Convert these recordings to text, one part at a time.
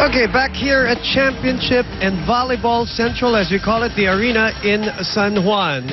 Okay, back here at Championship and Volleyball Central, as we call it, the arena in San Juan,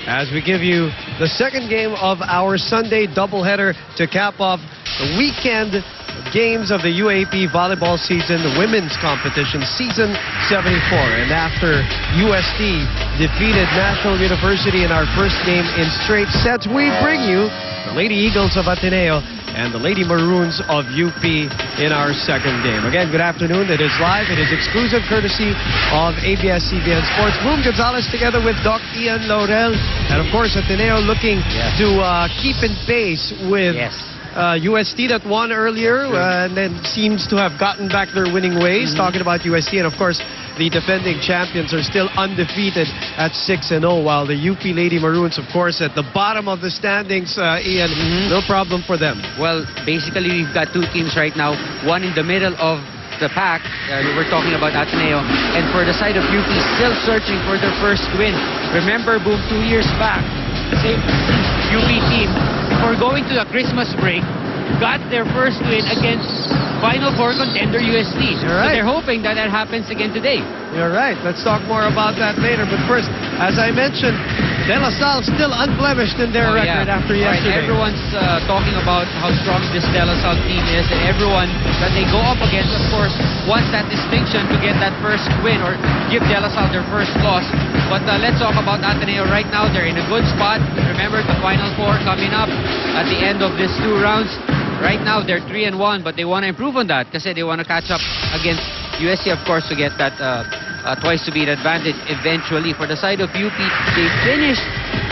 as we give you the second game of our Sunday doubleheader to cap off the weekend games of the UAP volleyball season, the women's competition, season 74. And after UST defeated National University in our first game in straight sets, we bring you the Lady Eagles of Ateneo and the Lady Maroons of UP in our second game. Again, good afternoon. It is live. It is exclusive courtesy of ABS-CBN Sports. Boom Gonzalez together with Doc Ian Laurel. And of course, Ateneo looking to keep in pace with UST that won earlier and then seems to have gotten back their winning ways. Talking about UST, and of course, the defending champions are still undefeated at 6-0, while the UP Lady Maroons, of course, at the bottom of the standings, Ian, no problem for them. Well, basically, we've got two teams right now, one in the middle of the pack. We're talking about Ateneo, and for the side of UP, still searching for their first win. Remember, Boom, 2 years back, the same UP team, before going to the Christmas break, got their first win against Final Four contender UST. So they're hoping that that happens again today. You're right. Let's talk more about that later. But first, as I mentioned, De La Salle still unblemished in their record after yesterday. Everyone's talking about how strong this De La Salle team is, and everyone that they go up against, of course, wants that distinction to get that first win or give De La Salle their first loss. But let's talk about Ateneo right now. They're in a good spot. Remember, the Final Four coming up at the end of these 2 rounds. Right now, they're 3-1, but they want to improve on that because they want to catch up against USC, of course, to get that twice-to-beat advantage eventually. For the side of UP, they finished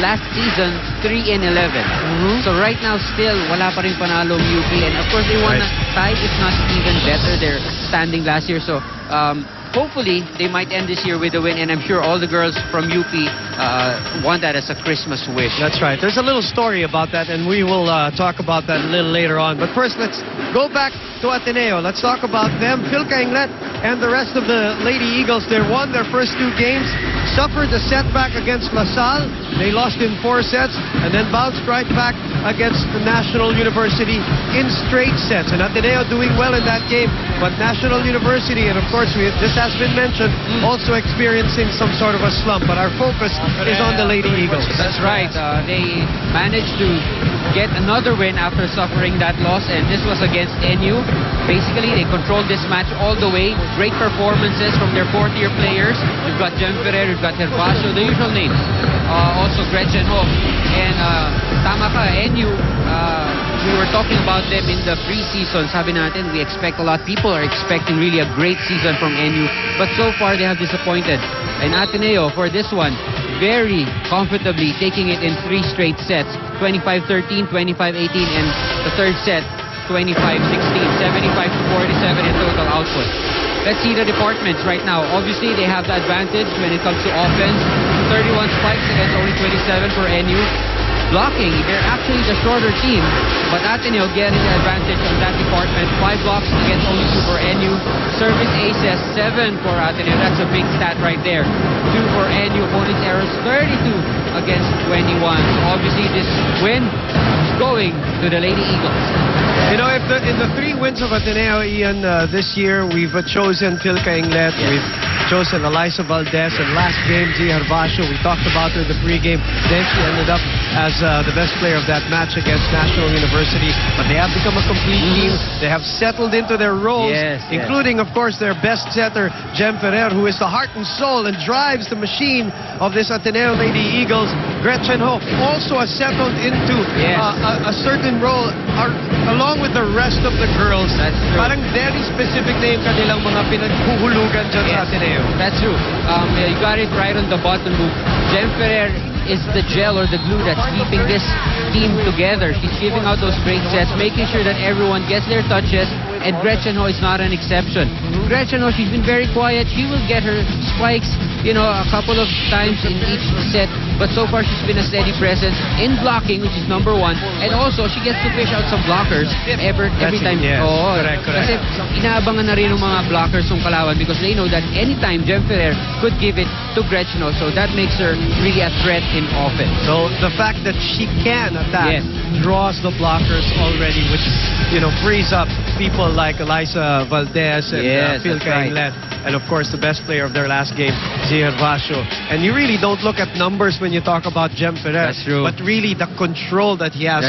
last season 3-11. So right now, still, wala pa rin panalong UP. And of course, they want to tie, if not even better, their standing last year. So hopefully, they might end this year with a win, and I'm sure all the girls from UP want that as a Christmas wish. That's right. There's a little story about that, and we will talk about that a little later on. But first, let's go back to Ateneo. Let's talk about them. Phil Kainglet and the rest of the Lady Eagles, they won their first 2 games, suffered a setback against La Salle. They lost in 4 sets, and then bounced right back against the National University in straight sets. And Ateneo doing well in that game, but National University, and of course, this has been mentioned, also experiencing some sort of a slump. But our focus is on the Lady Eagles. That's right. They managed to get another win after suffering that loss, and this was against NU. Basically, they controlled this match all the way. Great performances from their 4th-year players. We've got Jem Ferrer, we've got Herbacio, the usual names. Also Gretchen Ho. And tama ka, NU, we were talking about them in the preseason. Sabi natin, we expect a lot. People are expecting really a great season from NU. But so far, they have disappointed. And Ateneo, for this one, very comfortably taking it in 3 straight sets. 25-13, 25-18, and the third set, 25-16, 75-47 in total output. Let's see the departments right now. Obviously, they have the advantage when it comes to offense. 31 spikes against only 27 for NU. Blocking, they're actually the shorter team, but Ateneo getting the advantage on that department. 5 blocks against only 2 for NU. Service aces, 7 for Ateneo. That's a big stat right there. 2 for NU. Opponent's errors, 32 against 21. So obviously, this win is going to the Lady Eagles. You know, if in the 3 wins of Ateneo, Ian, this year, we've chosen Phil Kainglet, we've chosen Eliza Valdez, and last game, Gia Herbacio. We talked about her in the pregame. Then she ended up as the best player of that match against National University. But they have become a complete team. They have settled into their roles, including, of course, their best setter, Jem Ferrer, who is the heart and soul and drives the machine of this Ateneo Lady Eagles. Gretchen Ho also has settled into a certain role along with the rest of the girls. That's true. Parang very specific na yung kanilang mga pinaghuhulugan dyan sa Ateneo. That's true. You got it right on the button move. Jem Ferrer is the gel or the glue that's keeping this team together. She's giving out those great sets, making sure that everyone gets their touches, and Gretchen Ho is not an exception. Gretchen Ho, she's been very quiet. She will get her spikes, you know, a couple of times in each set, but so far she's been a steady presence in blocking, which is number 1, and also she gets to fish out some blockers every time. Correct. Kasi inaabangan na rin ng mga blockers ng Kalawan because they know that anytime Jem Ferrer could give it to Gretchen Ho, so that makes her really a threat in offense. So the fact that she can attack draws the blockers already, which, you know, frees up people like Eliza Valdez and Phil that's right. Cainglet. And of course, the best player of their last game, Ziher Vasho. And you really don't look at numbers when you talk about Jem Ferrer. That's true. But really the control that he has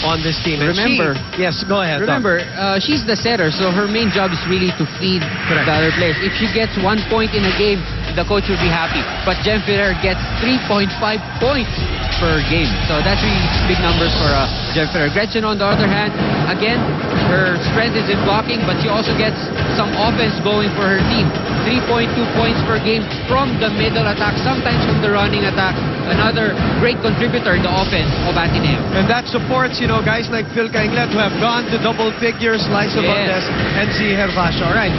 on this team. And Remember, yes, go ahead. Remember, she's the setter, so her main job is really to feed the other players. If she gets 1 point in a game, the coach will be happy. But Jem Ferrer gets 3.5 points per game. So that's really big numbers for Jem Ferrer. Gretchen, on the other hand, again, her strength is in blocking, but she also gets some offense going for her team. 3.2 points per game from the middle attack, sometimes from the running attack. Another great contributor in the offense of Ateneo. And that supports, guys like Phil Cainglet who have gone to double figures, Liza Valdez and Ziher Vasho. All right.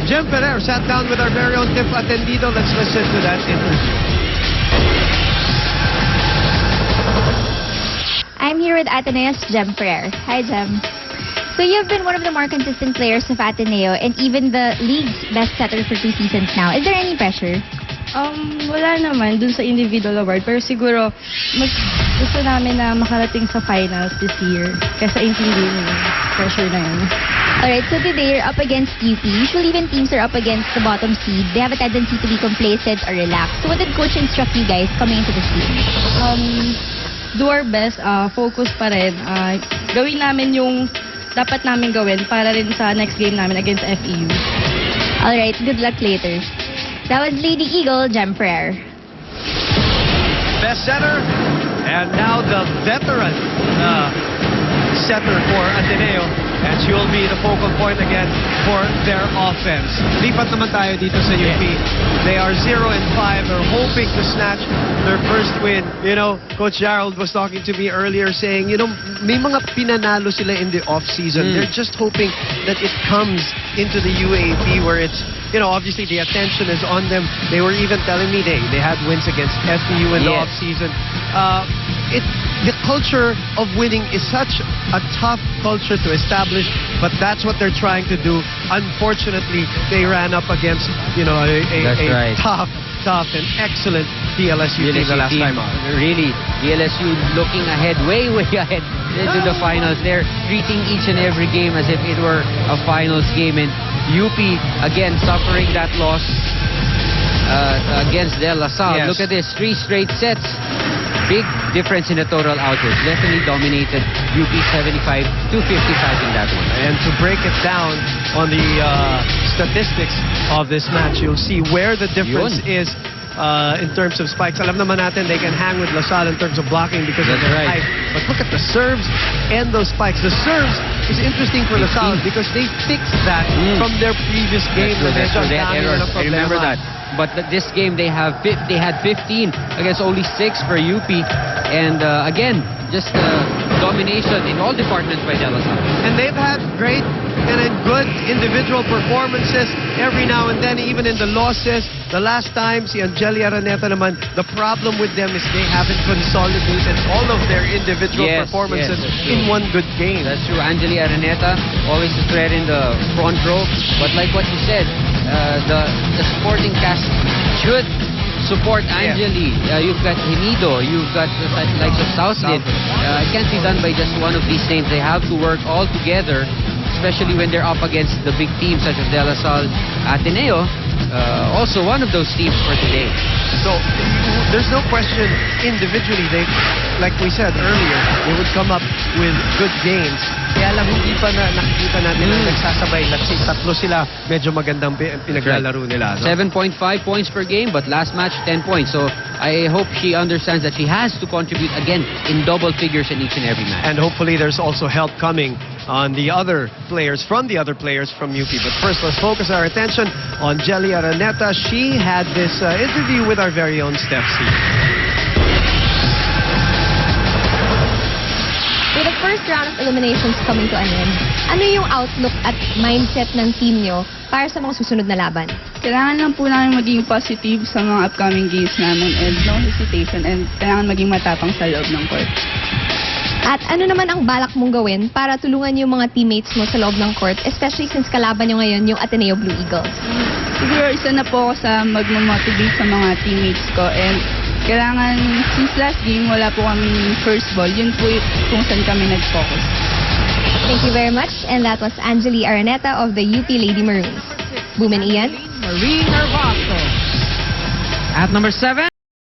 Jem Ferrer sat down with our very own Tiff Atendido. Let's listen to that interview. I'm here with Ateneo's Jem Ferrer. Hi, Jem. So you've been one of the more consistent players of Ateneo and even the league's best setter for 2 seasons now. Is there any pressure? Wala naman dun sa individual award. Pero siguro, gusto namin na makarating sa finals this year. Kaya intindihin yung pressure na yun. Alright, so today you're up against UP. Usually when teams are up against the bottom seed, they have a tendency to be complacent or relaxed. So what did coach instruct you guys coming into this game? Do our best, focus pa rin. Gawin namin yung dapat namin gawin para rin sa next game namin against FEU. Alright, good luck later. That was Lady Eagle, Jem Ferrer. Best setter, and now the veteran setter for Ateneo. And she will be the focal point again for their offense. Lipat naman tayo dito sa UP. They are 0-5. They're hoping to snatch their first win. Coach Gerald was talking to me earlier saying, may mga pinanalo sila in the off-season. They're just hoping that it comes into the UAP where it's, obviously the attention is on them. They were even telling me they had wins against FEU in the off-season. The culture of winning is such a tough culture to establish, but that's what they're trying to do. Unfortunately, they ran up against, a tough and excellent DLSU team the last time out. Really, DLSU looking ahead, way ahead into the finals. They're treating each and every game as if it were a finals game. And UP, again, suffering that loss against De La Salle. Look at this, 3 straight sets. Big difference in the total output. Definitely dominated UP 75 to 55 in that one. And to break it down on the statistics of this match, you'll see where the difference is in terms of spikes. Alam naman natin they can hang with La Salle in terms of blocking because of their height. But look at the serves and those spikes. The serves is interesting for La Salle because they fixed that from their previous game. They had errors. I remember that. But this game they had 15 against only 6 for UP, and again just domination in all departments by De La Salle. And they've had great and good individual performances every now and then, even in the losses. The last time, si Angeli Araneta naman, the problem with them is they haven't consolidated all of their individual performances in one good game. That's true. Angeli Araneta, always a threat in the front row. But like what you said, the supporting cast should support Angeli. You've got Henido, you've got the likes of Southland. It can't be done by just one of these names. They have to work all together, especially when they're up against the big teams such as De La Salle. Ateneo, also one of those teams for today. So there's no question individually, like we said earlier, they would come up with good games. Kaya lang hindi pa nakikita natin na nagsasabay. Let's say tatlo sila, medyo magandang pinaglalaro nila. No? 7.5 points per game, but last match 10 points. So I hope she understands that she has to contribute again in double figures in each and every match. And hopefully there's also help coming on the other players, from UP. But first, let's focus our attention on Angeli Araneta. She had this interview with our very own Steph C. With the first round of eliminations coming to an end, ano yung outlook at mindset ng team nyo para sa mga susunod na laban? Kailangan lang po namin maging positive sa mga upcoming games namin and no hesitation, and kailangan maging matapang sa loob ng court. At ano naman ang balak mong gawin para tulungan yung mga teammates mo sa loob ng court, especially since kalaban nyo ngayon yung Ateneo Blue Eagles? Siguro isa na po ako sa magmamotivate sa mga teammates ko, and kailangan, since last game wala po kami first ball, yun po kung saan kami nag-focus. Thank you very much. And that was Angeli Araneta of the UP Lady Maroons. Boom and Ian. Marine Narvasos. At number 7.